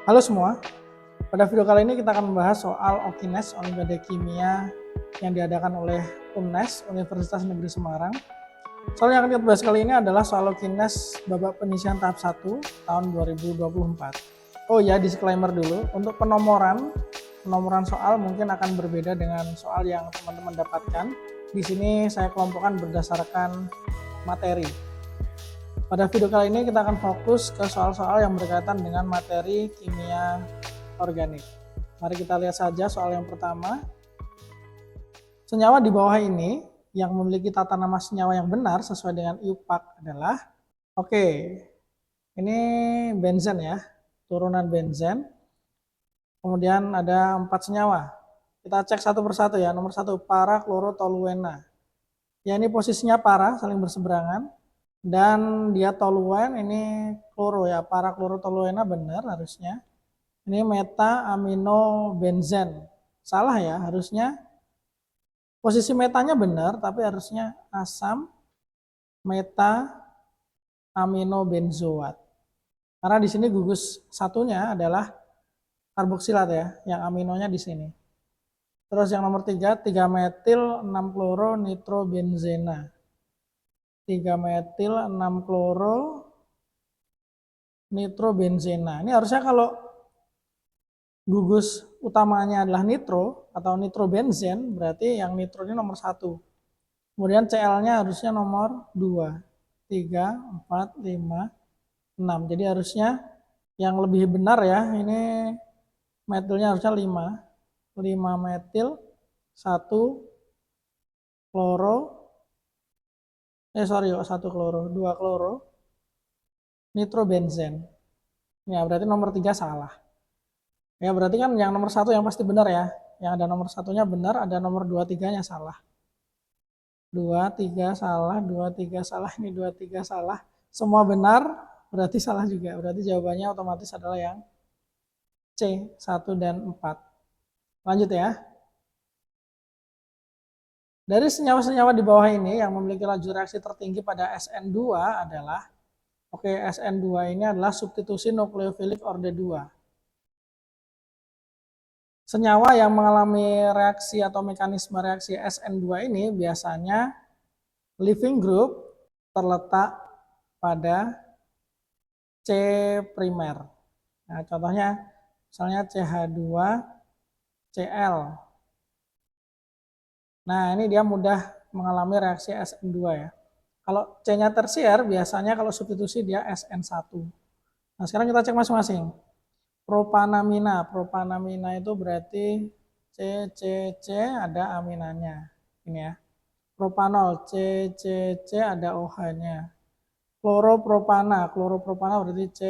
Halo semua, pada video kali ini kita akan membahas soal OKINES, Olimpiade Kimia yang diadakan oleh UNES, Universitas Negeri Semarang. Soal yang akan kita bahas kali ini adalah soal OKINES babak penyisihan tahap 1 tahun 2024. Oh ya, disclaimer dulu, untuk penomoran soal mungkin akan berbeda dengan soal yang teman-teman dapatkan. Di sini saya kelompokkan berdasarkan materi. Pada video kali ini kita akan fokus ke soal-soal yang berkaitan dengan materi kimia organik. Mari kita lihat saja soal yang pertama. Senyawa di bawah ini yang memiliki tata nama senyawa yang benar sesuai dengan IUPAC adalah, ini benzen ya, turunan benzen. Kemudian ada 4 senyawa. Kita cek satu persatu ya. Nomor 1, para-klorotoluena. Ya, ini posisinya para, saling berseberangan. Dan dia toluen, ini kloro ya, para-klorotoluena benar harusnya. Ini meta-aminobenzen. Salah ya, harusnya posisi metanya benar, tapi harusnya asam meta-aminobenzoat. Karena di sini gugus satunya adalah karboksilat ya, yang aminonya di sini. Terus yang nomor 3, 3-metil 6-kloro-nitrobenzena. 3-metil 6-kloro nitrobenzena. Ini harusnya kalau gugus utamanya adalah nitro atau nitrobenzen, berarti yang nitro ini nomor 1. Kemudian Cl-nya harusnya nomor 2, 3, 4, 5, 6. Jadi harusnya yang lebih benar ya, ini metilnya harusnya 5. 5 metil, 1 kloro, 1 kloro, 2 kloro, nitrobenzen. Ya, berarti nomor 3 salah. Ya, berarti kan yang nomor 1 yang pasti benar ya. Yang ada nomor 1-nya benar, ada nomor 2, 3-nya salah. 2, 3 salah, 2, 3 salah, ini 2, 3 salah. Semua benar, berarti salah juga. Berarti jawabannya otomatis adalah yang C, 1 dan 4. Lanjut ya. Dari senyawa-senyawa di bawah ini yang memiliki laju reaksi tertinggi pada SN2 adalah, SN2 ini adalah substitusi nukleofilik orde 2. Senyawa yang mengalami reaksi atau mekanisme reaksi SN2 ini biasanya leaving group terletak pada C primer. Nah, contohnya misalnya CH2Cl. Nah, ini dia mudah mengalami reaksi SN2 ya. Kalau C-nya tersier, biasanya kalau substitusi dia SN1. Nah, sekarang kita cek masing-masing. Propanamina itu berarti C ada aminannya. Ini ya. Propanol, C ada OH-nya. Kloropropana berarti C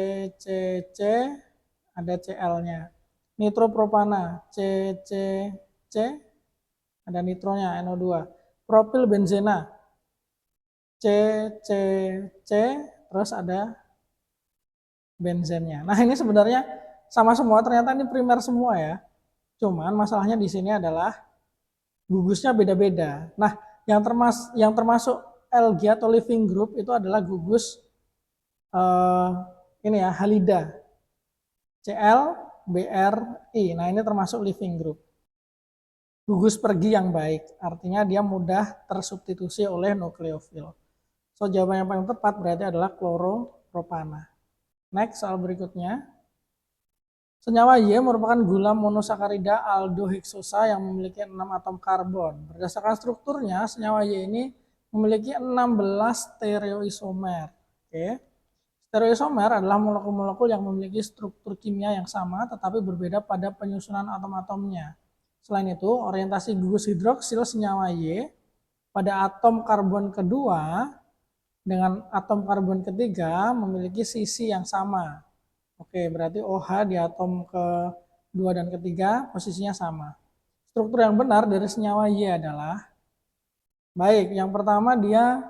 ada Cl-nya. Nitropropana, C ada nitronya, NO2. Propilbenzena, C, terus ada benzennya. Nah, ini sebenarnya sama semua, ternyata ini primer semua ya. Cuman masalahnya di sini adalah gugusnya beda-beda. Nah, yang termasuk LG atau living group itu adalah gugus ini ya, halida. Cl, Bri. Nah, ini termasuk living group. Gugus pergi yang baik, artinya dia mudah tersubstitusi oleh nukleofil. So, jawaban yang paling tepat berarti adalah kloropropana. Next, soal berikutnya. Senyawa Y merupakan gula monosakarida aldoheksosa yang memiliki 6 atom karbon. Berdasarkan strukturnya, senyawa Y ini memiliki 16 stereoisomer. Stereoisomer adalah molekul-molekul yang memiliki struktur kimia yang sama tetapi berbeda pada penyusunan atom-atomnya. Selain itu, orientasi gugus hidroksil senyawa Y pada atom karbon kedua dengan atom karbon ketiga memiliki sisi yang sama. Berarti OH di atom kedua dan ketiga posisinya sama. Struktur yang benar dari senyawa Y adalah, yang pertama dia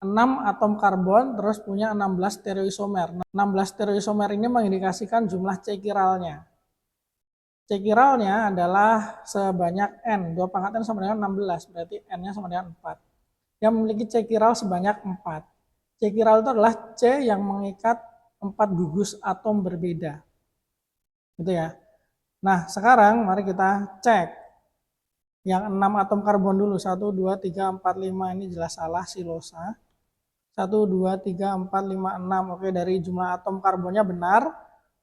6 atom karbon terus punya 16 stereoisomer. 16 stereoisomer ini mengindikasikan jumlah C chiralnya. C chiralnya adalah sebanyak N, 2 pangkat N sama dengan 16, berarti N-nya sama dengan 4. Yang memiliki C chiral sebanyak 4. C chiral itu adalah C yang mengikat 4 gugus atom berbeda. Gitu ya. Nah, sekarang mari kita cek yang 6 atom karbon dulu. 1, 2, 3, 4, 5. Ini jelas salah silosa. 1, 2, 3, 4, 5, 6. Oke, dari jumlah atom karbonnya benar.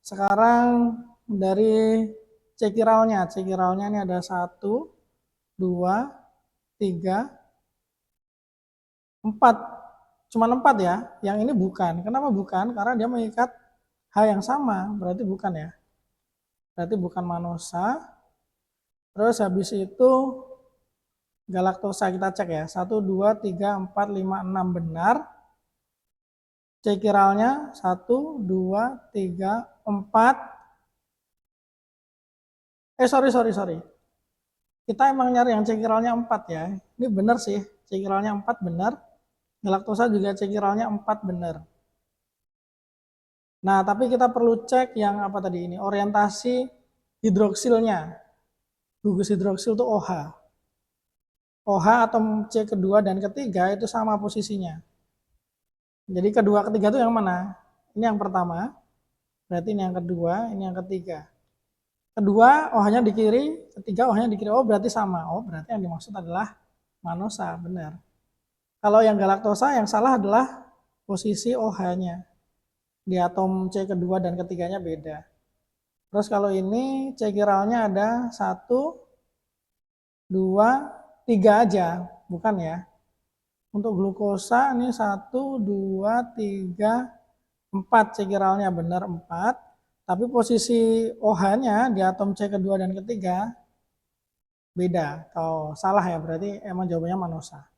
Sekarang dari cekiralnya. Cekiralnya ini ada 1, 2, 3, 4. Cuma 4 ya. Yang ini bukan. Kenapa bukan? Karena dia mengikat H yang sama. Berarti bukan ya. Berarti bukan manosa. Terus habis itu galaktosa kita cek ya. 1, 2, 3, 4, 5, 6 benar. Cekiralnya 1, 2, 3, 4. Sorry. Kita emang nyari yang cekiralnya 4 ya. Ini benar sih. Cekiralnya 4 benar. Galaktosa juga cekiralnya 4 benar. Nah, tapi kita perlu cek yang apa tadi ini? Orientasi hidroksilnya. Gugus hidroksil itu OH. OH atom C kedua dan ketiga itu sama posisinya. Jadi kedua ketiga itu yang mana? Ini yang pertama. Berarti ini yang kedua, ini yang ketiga. Kedua OH-nya di kiri, ketiga OH-nya di kiri. Oh, berarti sama. Oh, berarti yang dimaksud adalah manosa, benar. Kalau yang galaktosa yang salah adalah posisi OH-nya. Di atom C kedua dan ketiganya beda. Terus kalau ini cekiralnya ada 1, 2, 3 aja, bukan ya. Untuk glukosa ini 1, 2, 3, 4 cekiralnya benar 4. Tapi posisi OH-nya di atom C kedua dan ketiga beda. Kalau salah ya berarti emang jawabannya manosa.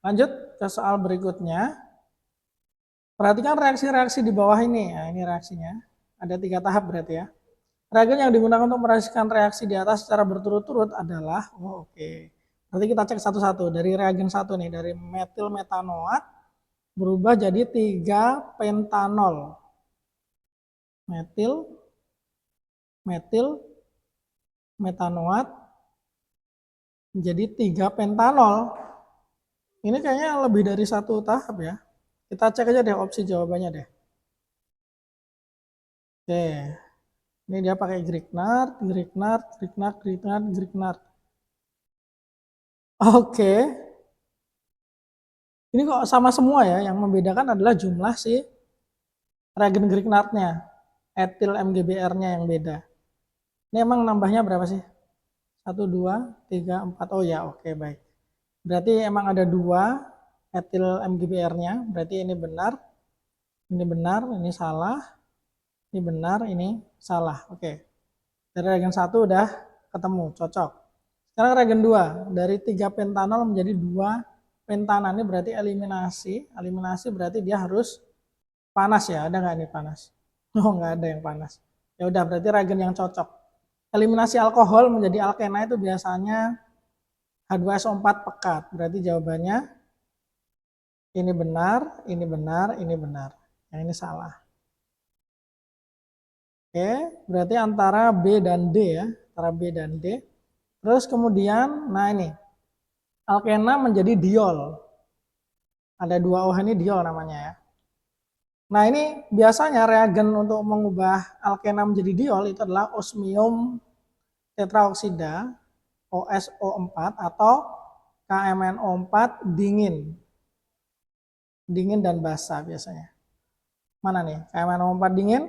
Lanjut ke soal berikutnya. Perhatikan reaksi-reaksi di bawah ini. Nah, ini reaksinya. Ada 3 tahap berarti ya. Reagen yang digunakan untuk merasakan reaksi di atas secara berturut-turut adalah, oke. Nanti kita cek satu-satu. Dari reagen 1 nih, dari metil metanoat berubah jadi 3 pentanol. Metil metanoat jadi 3 pentanol. Ini kayaknya lebih dari 1 tahap ya. Kita cek aja deh opsi jawabannya deh. Oke. Ini dia pakai Grignard. Oke. Ini kok sama semua ya, yang membedakan adalah jumlah si reagen Grignard-nya. Etil MgBr-nya yang beda. Ini emang nambahnya berapa sih? 1, 2, 3, 4. Oh ya, oke baik. Berarti emang ada 2 etil MgBr-nya. Berarti ini benar, ini salah. Ini benar, ini salah. Oke. Dari reagen 1 udah ketemu, cocok. Sekarang reagen 2, dari 3 pentanol menjadi 2 pentana. Ini berarti eliminasi. Eliminasi berarti dia harus panas ya. Ada nggak ini panas? Oh, nggak ada yang panas. Ya udah, berarti reagen yang cocok. Eliminasi alkohol menjadi alkena itu biasanya H2SO4 pekat. Berarti jawabannya ini benar, ini benar, ini benar. Yang ini salah. Oke, berarti antara B dan D ya, antara B dan D. Terus kemudian, nah ini, alkena menjadi diol. Ada 2 OH ini diol namanya ya. Nah ini biasanya reagen untuk mengubah alkena menjadi diol itu adalah osmium tetraoksida, OSO4 atau KMNO4 dingin. Dingin dan basah biasanya. Mana nih? KMNO4 dingin?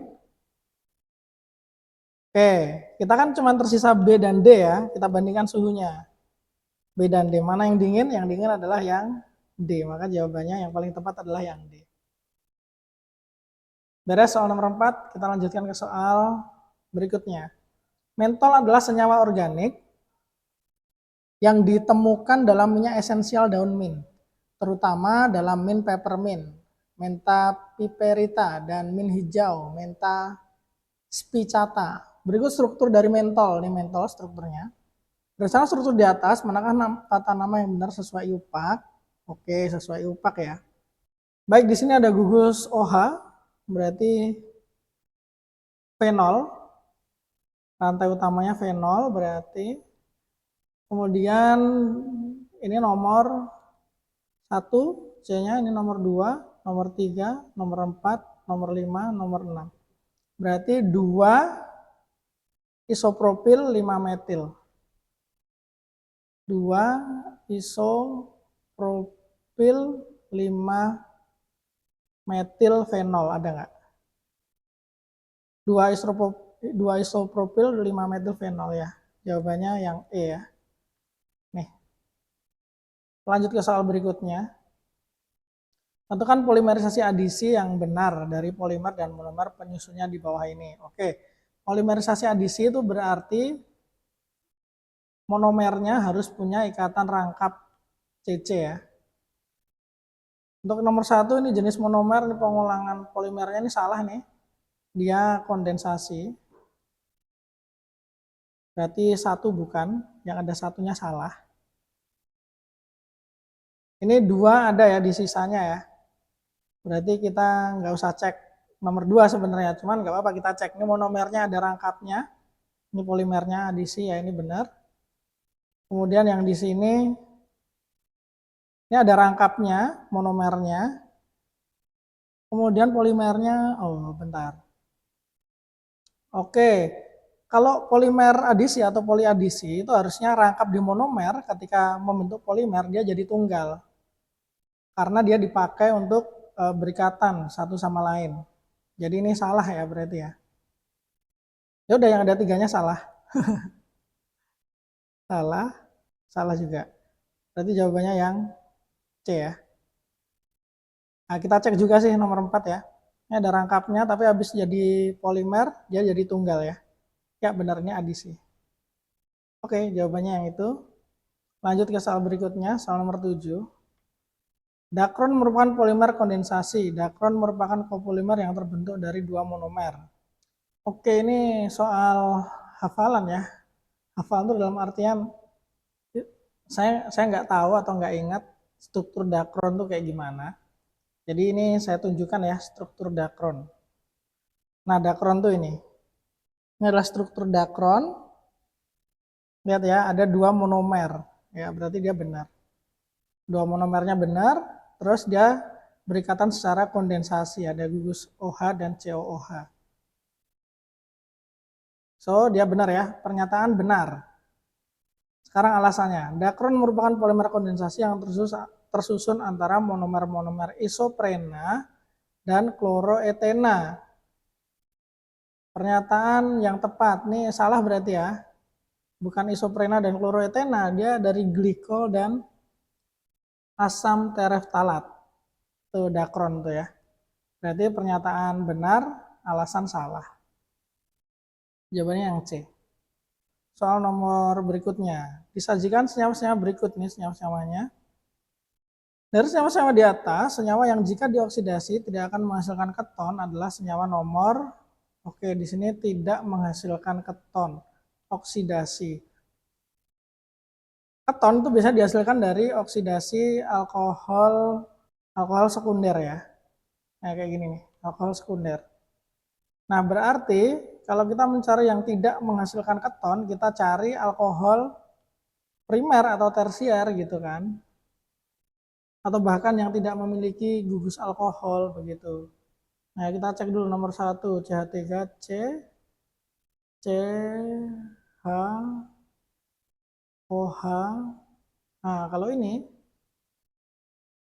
Oke, kita kan cuma tersisa B dan D ya, kita bandingkan suhunya. B dan D, mana yang dingin? Yang dingin adalah yang D, maka jawabannya yang paling tepat adalah yang D. Beres soal nomor 4, kita lanjutkan ke soal berikutnya. Mentol adalah senyawa organik yang ditemukan dalam minyak esensial daun mint, terutama dalam mint peppermint, menta piperita, dan mint hijau, menta spicata. Berikut struktur dari mentol. Ini mentol strukturnya. Berdasarkan struktur di atas, manakah tata nama yang benar sesuai IUPAC? Oke, sesuai IUPAC ya. Baik, di sini ada gugus OH, berarti fenol. Rantai utamanya fenol, berarti. Kemudian ini nomor 1, C-nya ini nomor 2, nomor 3, nomor 4, nomor 5, nomor 6. Berarti 2 isopropil 5 metil. 2 isopropil 5 metil fenol, ada nggak? 2 isopropil 5 metil fenol ya. Jawabannya yang E ya. Nih. Lanjut ke soal berikutnya. Tentukan polimerisasi adisi yang benar dari polimer dan monomer penyusunnya di bawah ini. Oke, polimerisasi adisi itu berarti monomernya harus punya ikatan rangkap CC ya. Untuk nomor 1 ini jenis monomer, ini pengulangan polimernya ini salah nih. Dia kondensasi. Berarti 1 bukan, yang ada satunya salah. Ini 2 ada ya di sisanya ya. Berarti kita nggak usah cek nomor 2 sebenarnya, cuman nggak apa-apa kita cek. Ini monomernya ada rangkapnya, ini polimernya adisi ya, ini benar. Kemudian yang di sini, ini ada rangkapnya, monomernya. Kemudian polimernya, oh bentar. Oke, kalau polimer adisi atau poliadisi itu harusnya rangkap di monomer ketika membentuk polimer dia jadi tunggal. Karena dia dipakai untuk berikatan satu sama lain. Jadi ini salah ya berarti ya. Ya udah yang ada 3-nya salah. Salah, salah juga. Berarti jawabannya yang C ya. Nah, kita cek juga sih nomor 4 ya. Ini ada rangkapnya tapi habis jadi polimer dia jadi tunggal ya. Ya benarnya adisi. Oke, jawabannya yang itu. Lanjut ke soal berikutnya, soal nomor 7. Dakron merupakan polimer kondensasi. Dakron merupakan copolimer yang terbentuk dari 2 monomer. Oke, ini soal hafalan ya. Hafalan itu dalam artian saya nggak tahu atau nggak ingat struktur dakron itu kayak gimana. Jadi ini saya tunjukkan ya struktur dakron. Nah, dakron tuh ini. Ini adalah struktur dakron. Lihat ya, ada 2 monomer. Ya, berarti dia benar. 2 monomernya benar, terus dia berikatan secara kondensasi. Ada gugus OH dan COOH. So, dia benar ya. Pernyataan benar. Sekarang alasannya. Dakron merupakan polimer kondensasi yang tersusun antara monomer-monomer isoprena dan kloroetena. Pernyataan yang tepat. Nih salah berarti ya. Bukan isoprena dan kloroetena. Dia dari glikol dan asam tereftalat. Itu dakron tuh ya. Berarti pernyataan benar, alasan salah. Jawabannya yang C. Soal nomor berikutnya. Disajikan senyawa-senyawa berikut nih senyawa-senyawanya. Dari senyawa-senyawa di atas, senyawa yang jika dioksidasi tidak akan menghasilkan keton adalah senyawa nomor, oke di sini tidak menghasilkan keton, oksidasi. Keton itu bisa dihasilkan dari oksidasi alkohol sekunder ya. Nah, kayak gini nih, alkohol sekunder. Nah, berarti kalau kita mencari yang tidak menghasilkan keton, kita cari alkohol primer atau tersier gitu kan. Atau bahkan yang tidak memiliki gugus alkohol begitu. Nah, kita cek dulu nomor 1, CH3C, CHOH. Nah, kalau ini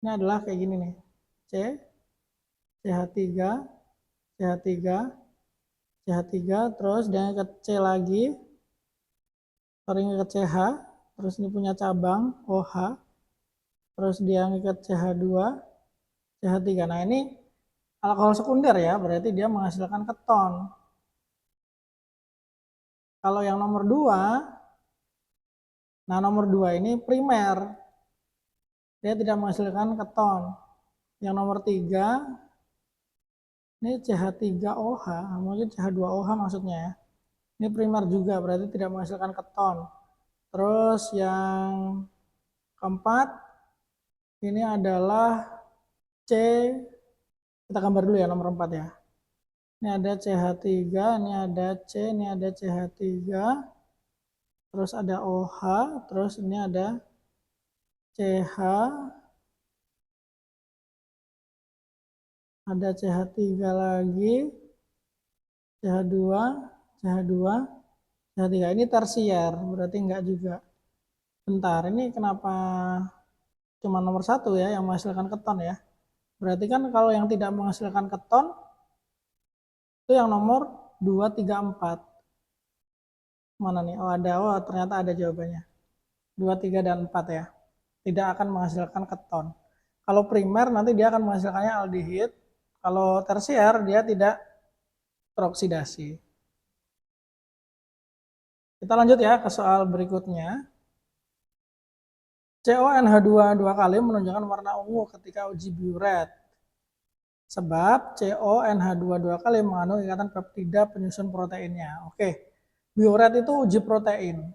adalah kayak gini nih. CH3, CH3, CH3, terus dia ke C lagi, sering ke CH, terus ini punya cabang OH, terus dia ngikat CH2, CH3. Nah, ini alkohol sekunder ya, berarti dia menghasilkan keton. Kalau yang nomor 2, nah nomor 2 ini primer. Dia tidak menghasilkan keton. Yang nomor 3, ini CH3OH, mungkin CH2OH maksudnya ya. Ini primer juga, berarti tidak menghasilkan keton. Terus yang keempat, ini adalah C, kita gambar dulu ya nomor 4 ya. Ini ada CH3, ini ada C, ini ada CH3, terus ada OH, terus ini ada CH, ada CH3 lagi, CH2, CH2, CH3. Ini tersier, berarti enggak juga. Bentar, ini kenapa cuma nomor 1 ya yang menghasilkan keton ya? Berarti kan kalau yang tidak menghasilkan keton itu yang nomor 2, 3, 4. Mana nih? Oh ada, oh ternyata ada jawabannya. 2, 3, dan 4 ya. Tidak akan menghasilkan keton. Kalau primer nanti dia akan menghasilkannya aldehid. Kalau tersier dia tidak teroksidasi. Kita lanjut ya ke soal berikutnya. CONH2 dua kali menunjukkan warna ungu ketika uji biuret. Sebab CONH2 dua kali mengandung ikatan peptida penyusun proteinnya. Oke, biuret itu uji protein.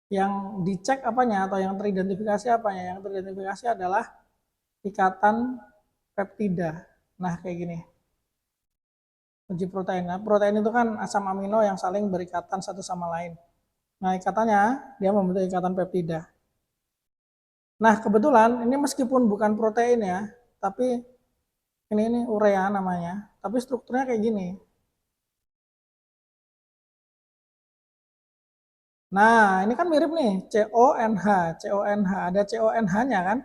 Yang dicek apanya atau yang teridentifikasi apanya? Yang teridentifikasi adalah ikatan peptida. Nah, kayak gini. Uji protein. Nah, protein itu kan asam amino yang saling berikatan satu sama lain. Nah, ikatannya dia membentuk ikatan peptida. Nah, kebetulan ini meskipun bukan protein ya, tapi ini urea namanya, tapi strukturnya kayak gini. Nah, ini kan mirip nih, CONH, CONH, ada CONH-nya kan?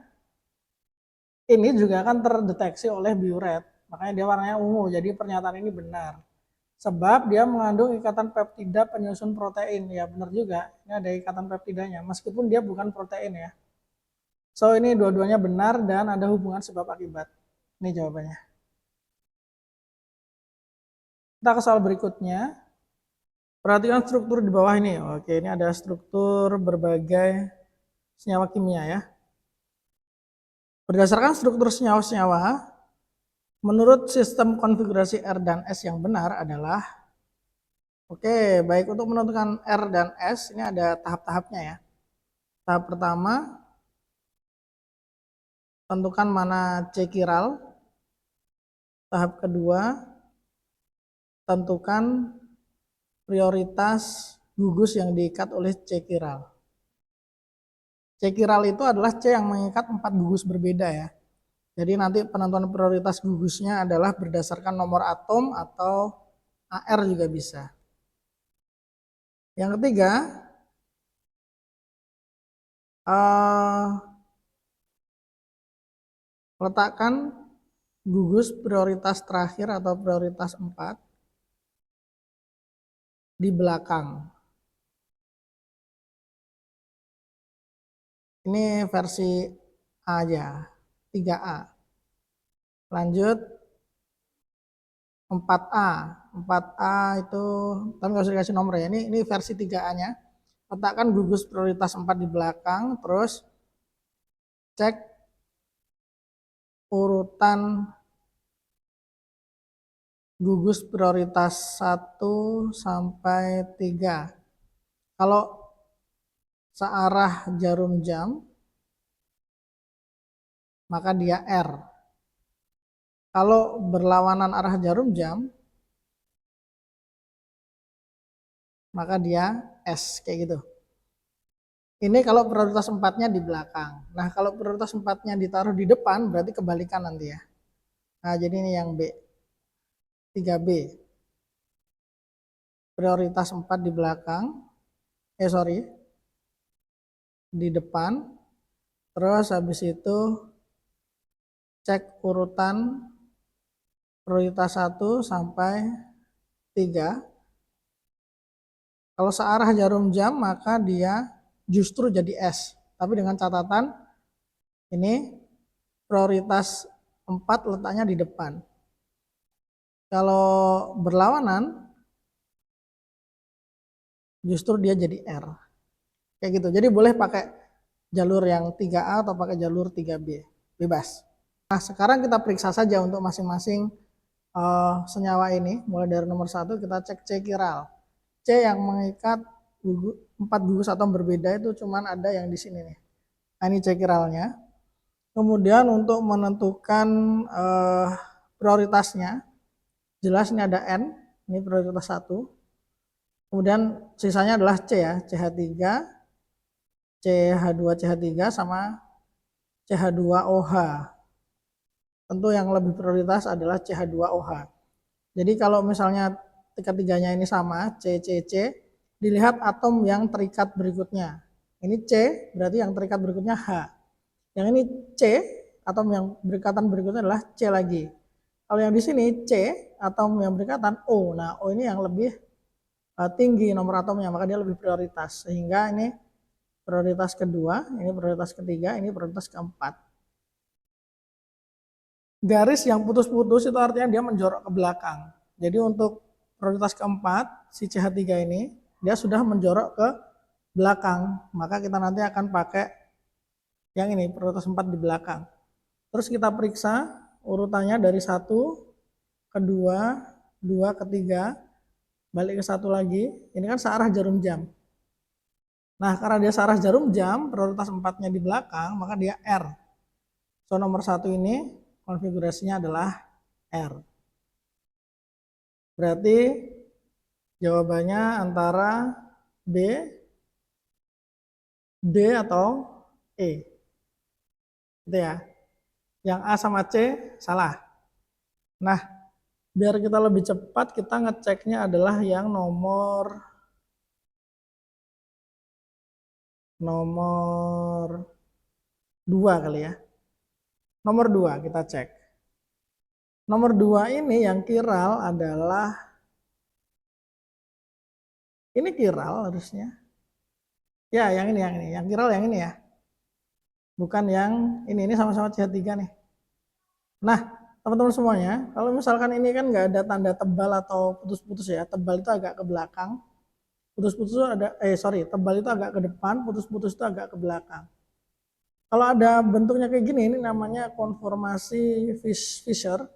Ini juga akan terdeteksi oleh biuret, makanya dia warnanya ungu, jadi pernyataan ini benar. Sebab dia mengandung ikatan peptida penyusun protein, ya benar juga, ini ada ikatan peptidanya, meskipun dia bukan protein ya. So, ini dua-duanya benar dan ada hubungan sebab akibat. Ini jawabannya. Kita ke soal berikutnya. Perhatikan struktur di bawah ini. Oke, ini ada struktur berbagai senyawa kimia ya. Berdasarkan struktur senyawa-senyawa, menurut sistem konfigurasi R dan S yang benar adalah, oke, baik untuk menentukan R dan S, ini ada tahap-tahapnya ya. Tahap pertama, tentukan mana C chiral. Tahap kedua, tentukan prioritas gugus yang diikat oleh C chiral. C chiral itu adalah C yang mengikat 4 gugus berbeda ya. Jadi nanti penentuan prioritas gugusnya adalah berdasarkan nomor atom atau AR juga bisa. Yang ketiga, letakkan gugus prioritas terakhir atau prioritas 4 di belakang. Ini versi A aja, 3A. Lanjut 4A. 4A itu, tapi nggak usah dikasih nomor ya. Ini versi 3A-nya. Letakkan gugus prioritas 4 di belakang, terus cek urutan gugus prioritas 1 sampai 3. Kalau searah jarum jam, maka dia R. Kalau berlawanan arah jarum jam, maka dia S, kayak gitu. Ini kalau prioritas 4-nya di belakang. Nah, kalau prioritas 4-nya ditaruh di depan, berarti kebalikan nanti ya. Nah, jadi ini yang B. 3B. Prioritas 4 di belakang. Di depan. Terus habis itu cek urutan prioritas 1 sampai 3. Kalau searah jarum jam, maka dia justru jadi S. Tapi dengan catatan, ini prioritas 4 letaknya di depan. Kalau berlawanan, justru dia jadi R. Kayak gitu. Jadi boleh pakai jalur yang 3A atau pakai jalur 3B. Bebas. Nah, sekarang kita periksa saja untuk masing-masing senyawa ini. Mulai dari nomor 1 kita cek C chiral. C yang mengikat 4 gugus atom berbeda itu cuman ada yang di sini nih. Nah, ini C chiralnya. Kemudian untuk menentukan prioritasnya, jelas ini ada N, ini prioritas 1. Kemudian sisanya adalah C ya, CH3, CH2, CH3 sama CH2OH. Tentu yang lebih prioritas adalah CH2OH. Jadi kalau misalnya tiga-tiganya ini sama, C, C, C, dilihat atom yang terikat berikutnya. Ini C, berarti yang terikat berikutnya H. Yang ini C, atom yang berikatan berikutnya adalah C lagi. Kalau yang di sini C, atom yang berikatan O. Nah, O ini yang lebih tinggi nomor atomnya, maka dia lebih prioritas. Sehingga ini prioritas kedua, ini prioritas ketiga, ini prioritas keempat. Garis yang putus-putus itu artinya dia menjorok ke belakang. Jadi untuk prioritas keempat, si CH3 ini, dia sudah menjorok ke belakang. Maka kita nanti akan pakai yang ini, prioritas 4 di belakang. Terus kita periksa urutannya dari 1 ke 2, 2 ke 3, balik ke 1 lagi. Ini kan searah jarum jam. Nah, karena dia searah jarum jam, prioritas 4-nya di belakang, maka dia R. So, nomor 1 ini konfigurasinya adalah R. Berarti jawabannya antara B, D atau E. Gitu ya. Yang A sama C salah. Nah, biar kita lebih cepat, kita ngeceknya adalah yang nomor 2 kali ya. Nomor 2 kita cek. Nomor 2 ini yang kiral adalah, ini kiral harusnya. Ya, yang ini. Yang kiral yang ini ya. Bukan yang ini sama-sama CH3 nih. Nah, teman-teman semuanya, kalau misalkan ini kan nggak ada tanda tebal atau putus-putus ya. Tebal itu agak ke belakang. Putus-putus itu ada, tebal itu agak ke depan, putus-putus itu agak ke belakang. Kalau ada bentuknya kayak gini, ini namanya konformasi Fisher.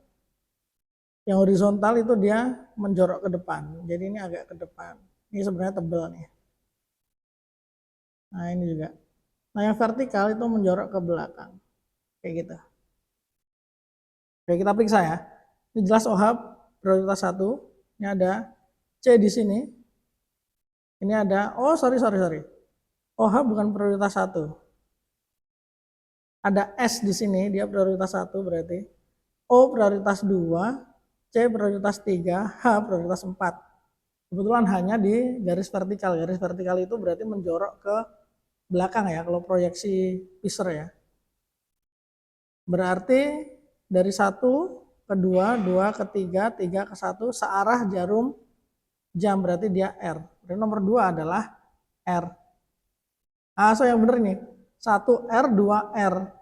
Yang horizontal itu dia menjorok ke depan. Jadi ini agak ke depan. Ini sebenarnya tebal nih. Nah ini juga. Nah yang vertikal itu menjorok ke belakang. Kayak gitu. Oke kita periksa ya. Ini jelas OH prioritas 1. Ini ada C di sini. Ini ada, sorry. OH bukan prioritas 1. Ada S di sini, dia prioritas 1 berarti. O prioritas 2, C prioritas 3, H prioritas 4. Kebetulan hanya di garis vertikal. Garis vertikal itu berarti menjorok ke belakang ya, kalau proyeksi Fisher ya. Berarti dari 1 ke 2, 2 ke 3, 3 ke 1, searah jarum jam, berarti dia R. Berarti nomor 2 adalah R. So yang benar ini, 1R, 2R.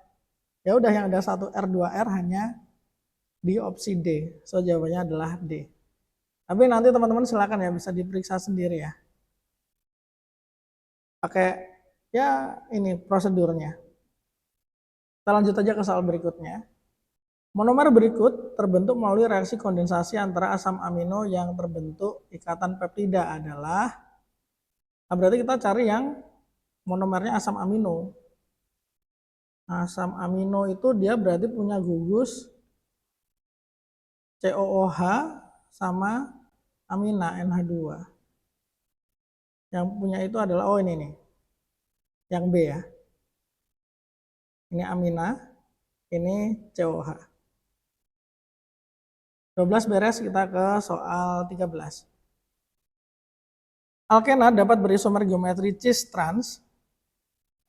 Ya udah yang ada 1R, 2R hanya di opsi D. So jawabannya adalah D. Tapi nanti teman-teman silakan ya, bisa diperiksa sendiri ya. Pakai ya ini prosedurnya. Kita lanjut aja ke soal berikutnya. Monomer berikut terbentuk melalui reaksi kondensasi antara asam amino yang terbentuk ikatan peptida adalah, nah berarti kita cari yang monomernya asam amino. Asam amino itu dia berarti punya gugus COOH sama amina NH2. Yang punya itu adalah, ini nih, yang B ya. Ini amina, ini COOH. 12 beres, kita ke soal 13. Alkena dapat berisomer geometri cis trans.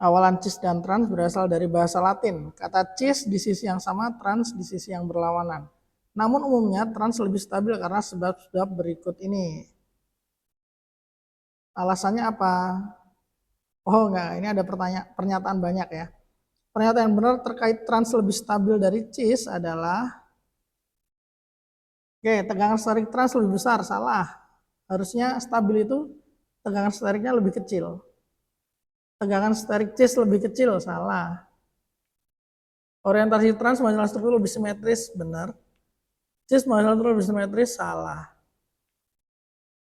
Awalan cis dan trans berasal dari bahasa Latin. Kata cis di sisi yang sama, trans di sisi yang berlawanan. Namun umumnya trans lebih stabil karena sebab-sebab berikut ini. Alasannya apa? Oh enggak, ini ada pernyataan banyak ya. Pernyataan yang benar terkait trans lebih stabil dari cis adalah, tegangan sterik trans lebih besar, salah. Harusnya stabil itu tegangan steriknya lebih kecil. Tegangan sterik cis lebih kecil, salah. Orientasi trans menghasilkan struktur lebih simetris, benar. Cis menghasilkan struktur lebih simetris, salah.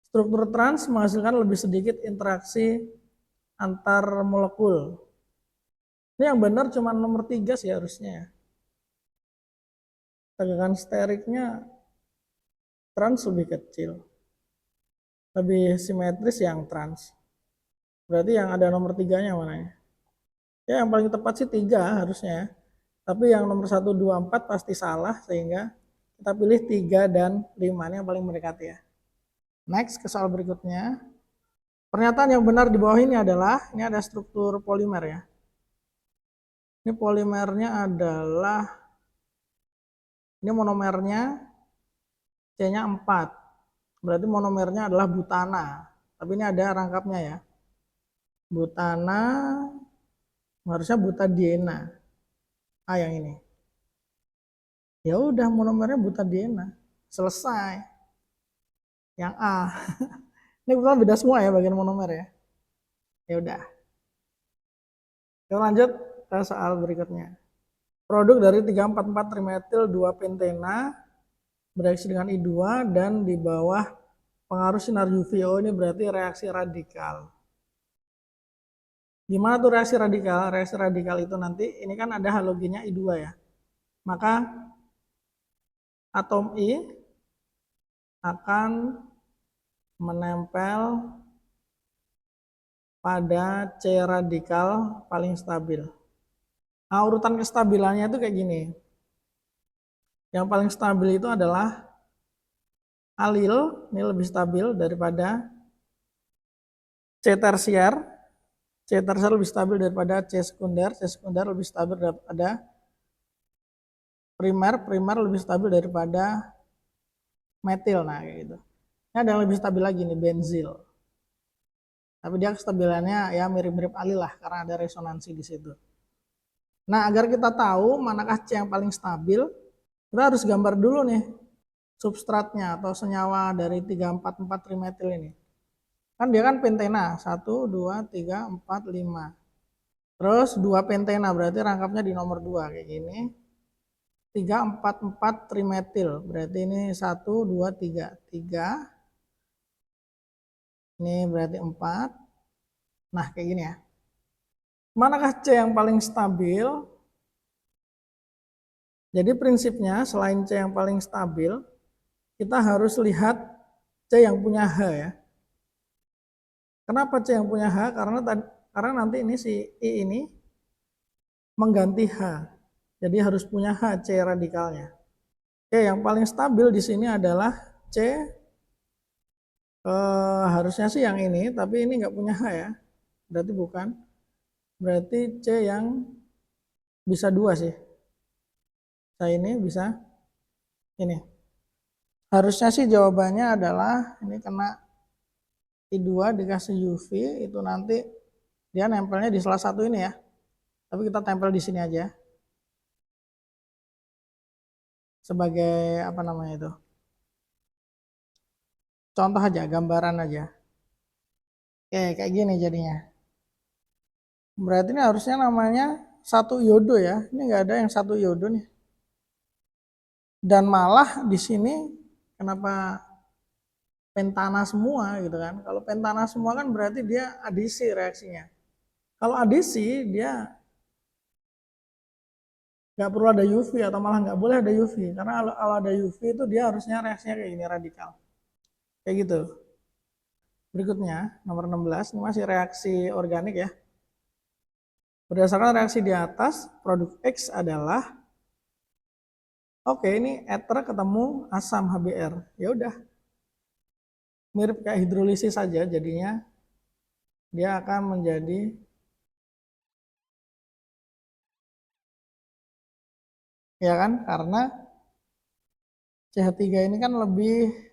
Struktur trans menghasilkan lebih sedikit interaksi antar molekul. Ini yang benar cuma nomor 3 sih harusnya. Tegangan steriknya trans lebih kecil. Lebih simetris yang trans. Berarti yang ada nomor 3-nya mana ya? Ya yang paling tepat sih 3 harusnya. Tapi yang nomor 1, 2, 4 pasti salah, sehingga Kita pilih 3 dan 5, ini yang paling mendekati ya. Next ke soal berikutnya. Pernyataan yang benar di bawah ini adalah, ini ada struktur polimer ya. Ini polimernya adalah, ini monomernya C-nya 4. Berarti monomernya adalah butana. Tapi ini ada rangkapnya ya. Butana, harusnya butadiena. Yang ini. Ya udah, monomernya butadiena. Selesai. Yang A. Ini kebetulan beda semua ya bagian monomer ya. Ya udah. Kita lanjut ke soal berikutnya. Produk dari 3,4,4 trimetil 2 pentena bereaksi dengan I2 dan di bawah pengaruh sinar UV. Ini berarti reaksi radikal. Gimana tuh reaksi radikal? Reaksi radikal itu nanti, ini kan ada halogennya I2 ya. Maka atom I akan menempel pada C radikal paling stabil. Nah, urutan kestabilannya itu kayak gini. Yang paling stabil itu adalah alil, ini lebih stabil daripada C tersier. C tersier lebih stabil daripada C sekunder lebih stabil daripada primer lebih stabil daripada metil. Nah, kayak gitu. Ini ada yang lebih stabil lagi nih, benzil. Tapi dia kestabilannya ya mirip-mirip alil lah karena ada resonansi di situ. Nah, agar kita tahu manakah C yang paling stabil, kita harus gambar dulu nih substratnya atau senyawa dari 3,4,4 trimetil ini. Kan dia kan pentena, 1, 2, 3, 4, 5. Terus 2 pentena, berarti rangkapnya di nomor 2 kayak gini. 3,4,4 trimetil, berarti ini 1, 2, 3. 3. Ini berarti 4. Nah, kayak gini ya. Manakah C yang paling stabil? Jadi prinsipnya selain C yang paling stabil, kita harus lihat C yang punya H ya. Kenapa C yang punya H? Karena nanti ini si I ini mengganti H. Jadi harus punya H C radikalnya. C yang paling stabil di sini adalah C, harusnya sih yang ini, tapi ini nggak punya H ya. Berarti bukan. Berarti C yang bisa 2 sih. Saya ini bisa ini. Harusnya sih jawabannya adalah ini kena I2 dikasih UV, itu nanti dia nempelnya di salah satu ini ya. Tapi kita tempel di sini aja. Sebagai apa namanya itu? Contoh aja, gambaran aja. Oke, kayak gini jadinya. Berarti ini harusnya namanya 1 iodo ya. Ini nggak ada yang 1 iodo nih. Dan malah di sini kenapa pentana semua gitu kan? Kalau pentana semua kan berarti dia adisi reaksinya. Kalau adisi dia nggak perlu ada UV atau malah nggak boleh ada UV. Karena kalau ada UV itu dia harusnya reaksinya kayak gini, radikal. Kayak gitu. Berikutnya, nomor 16, ini masih reaksi organik ya. Berdasarkan reaksi di atas, produk X adalah, oke, ini ether ketemu asam HBr. Ya udah, mirip kayak hidrolisis saja, jadinya dia akan menjadi ya kan, karena CH3 ini kan lebih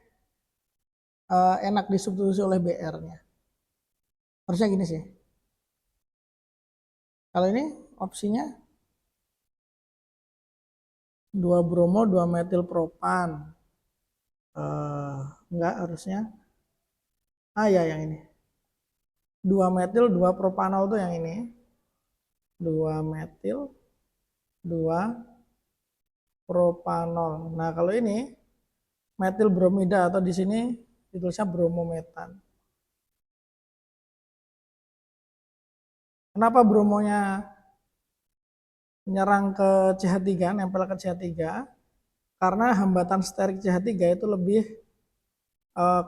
enak disubstitusi oleh Br-nya. Harusnya gini sih. Kalau ini opsinya 2 bromo 2 metil propan. Enggak, harusnya ya yang ini. 2 metil 2 propanol tuh yang ini. 2 metil 2 propanol. Nah, kalau ini metil bromida atau di sini ditulisnya bromometan. Kenapa bromonya menyerang ke CH3, nempel ke CH3? Karena hambatan sterik CH3 itu lebih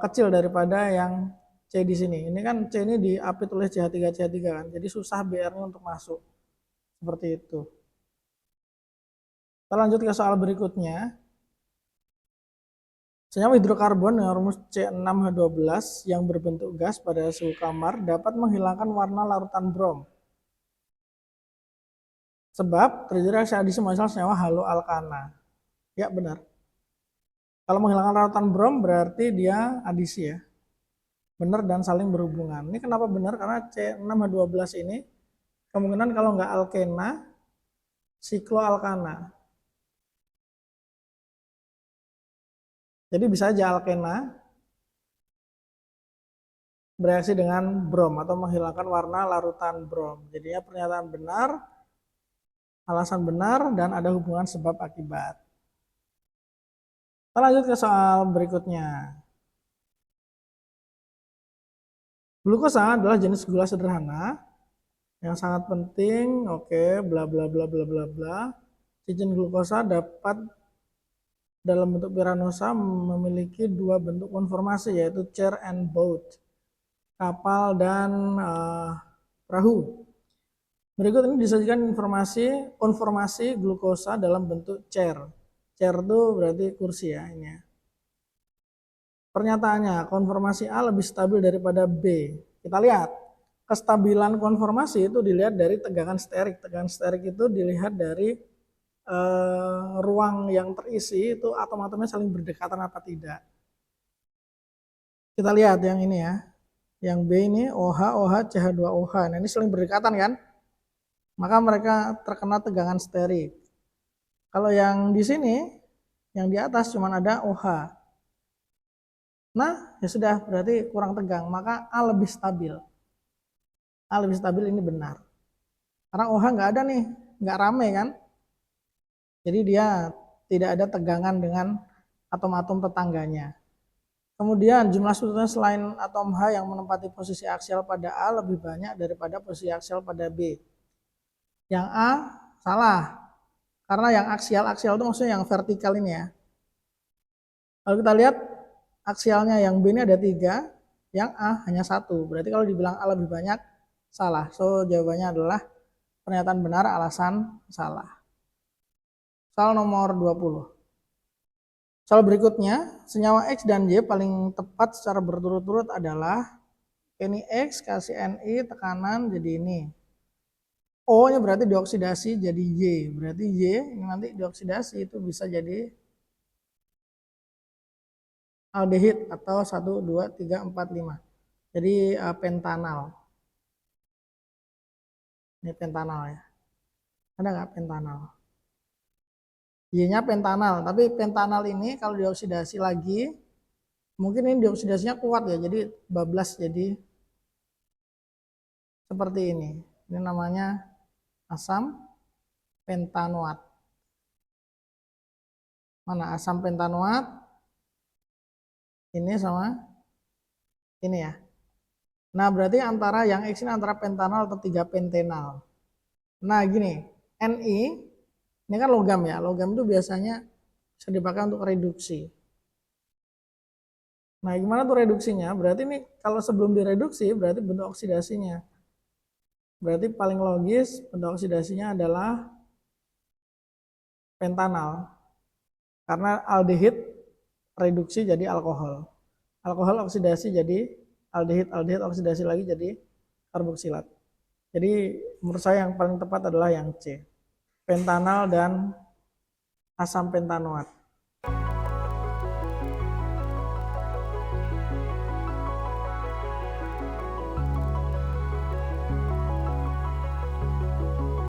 kecil daripada yang C di sini. Ini kan C ini diapit oleh CH3 kan. Jadi susah Br-nya untuk masuk. Seperti itu. Kita lanjut ke soal berikutnya. Senyawa hidrokarbon dengan rumus C6H12 yang berbentuk gas pada suhu kamar dapat menghilangkan warna larutan brom. Sebab terjadi reaksi adisi menghasilkan senyawa haloalkana. Ya, benar. Kalau menghilangkan larutan brom berarti dia adisi ya. Benar dan saling berhubungan. Ini kenapa benar? Karena C6H12 ini kemungkinan kalau nggak alkena, sikloalkana. Jadi bisa aja alkena bereaksi dengan brom atau menghilangkan warna larutan brom. Jadinya pernyataan benar, alasan benar, dan ada hubungan sebab akibat. Kita lanjut ke soal berikutnya. Glukosa adalah jenis gula sederhana yang sangat penting. Oke, bla bla bla bla bla bla. Cincin glukosa dapat dalam bentuk piranosa memiliki dua bentuk konformasi, yaitu chair and boat, kapal dan perahu. Berikut ini disajikan konformasi glukosa dalam bentuk chair. Chair itu berarti kursi ya ini ya. Pernyataannya, konformasi A lebih stabil daripada B. Kita lihat, kestabilan konformasi itu dilihat dari tegangan sterik. Tegangan sterik itu dilihat dari ruang yang terisi itu atom-atomnya saling berdekatan apa tidak. Kita lihat yang ini ya. Yang B ini OH, OH, CH2OH. Nah ini saling berdekatan kan? Maka mereka terkena tegangan sterik. Kalau yang di sini, yang di atas cuma ada OH. Nah, ya sudah, berarti kurang tegang, maka A lebih stabil. A lebih stabil ini benar. Karena OH nggak ada nih, nggak rame kan? Jadi dia tidak ada tegangan dengan atom-atom tetangganya. Kemudian jumlah substituen selain atom H yang menempati posisi aksial pada A lebih banyak daripada posisi aksial pada B. Yang A salah, karena yang aksial itu maksudnya yang vertikal ini ya. Kalau kita lihat aksialnya yang B ini ada 3, yang A hanya 1. Berarti kalau dibilang A lebih banyak, salah. So, jawabannya adalah pernyataan benar, alasan salah. Soal nomor 20. Soal berikutnya, senyawa X dan Y paling tepat secara berturut-turut adalah ini X kasih Ni tekanan jadi ini. O-nya berarti dioksidasi jadi Y. Berarti Y ini nanti dioksidasi itu bisa jadi aldehid atau 1, 2, 3, 4, 5. Jadi pentanal. Ini pentanal ya. Ada nggak pentanal? Y-nya pentanal, tapi pentanal ini kalau dioksidasi lagi, mungkin ini dioksidasinya kuat ya, jadi bablas jadi seperti ini. Ini namanya asam pentanoat. Mana asam pentanoat? Ini sama ini ya. Nah, berarti antara yang X ini antara pentanal atau 3 pentenal. Nah, gini, Ni ini kan logam ya. Logam itu biasanya bisa dipakai untuk reduksi. Nah, gimana tuh reduksinya? Berarti ini kalau sebelum direduksi berarti bentuk oksidasinya. Berarti paling logis bentuk oksidasinya adalah pentanal. Karena aldehid reduksi jadi alkohol. Alkohol oksidasi jadi aldehid, aldehid oksidasi lagi jadi karboksilat. Jadi menurut saya yang paling tepat adalah yang C. Pentanal dan asam pentanoat.